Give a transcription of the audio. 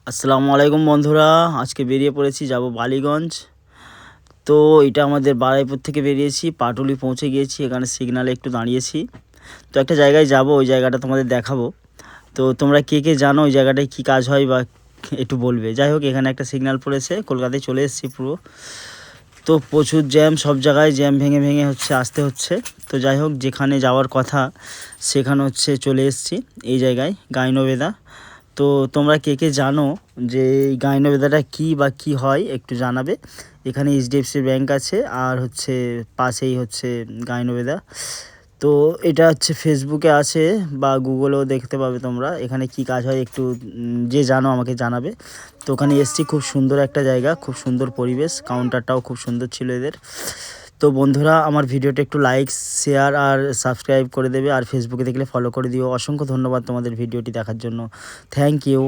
আসসালামু আলাইকুম বন্ধুরা, আজকে বেরিয়ে পড়েছি, যাব বালিগঞ্জ। তো এটা আমাদের বারাইপুর থেকে বেরিয়েছি, পাটুলি পৌঁছে গিয়েছি। এখানে সিগনালে একটু দাঁড়িয়েছি। তো একটা জায়গায় যাব, ওই জায়গাটা তোমাদের দেখাবো। তো তোমরা কে কে জানো ওই জায়গাটায় কী কাজ হয় বা একটু বলবে। যাই হোক, এখানে একটা সিগন্যাল পড়েছে, কলকাতায় চলে এসেছি পুরো। তো প্রচুর জ্যাম, সব জায়গায় জ্যাম ভেঙে ভেঙে আসতে হচ্ছে। তো যাই হোক, যেখানে যাওয়ার কথা সেখানে চলে এসেছি, এই জায়গায় গাইনবেদা। তো তোমরা কে কে জানো যে এই গাইনবেদাটা কী বা কী হয় একটু জানাবে। এখানে এইচডিএফসি ব্যাংক আছে, আর পাশেই গাইনবেদা। তো এটা ফেসবুকে আছে বা গুগলেও দেখতে পাবে তোমরা। এখানে কি কাজ হয় একটু যে জানো আমাকে জানাবে। তো ওখানে এসছি, খুব সুন্দর একটা জায়গা, খুব সুন্দর পরিবেশ, কাউন্টারটাও খুব সুন্দর ছিল এদের। তো বন্ধুরা, আমার ভিডিওটা একটু লাইক, শেয়ার আর সাবস্ক্রাইব করে দেবে, আর ফেসবুকে দেখলে ফলো করে দিও। অসংখ্য ধন্যবাদ তোমাদের ভিডিওটি দেখার জন্য। Thank you.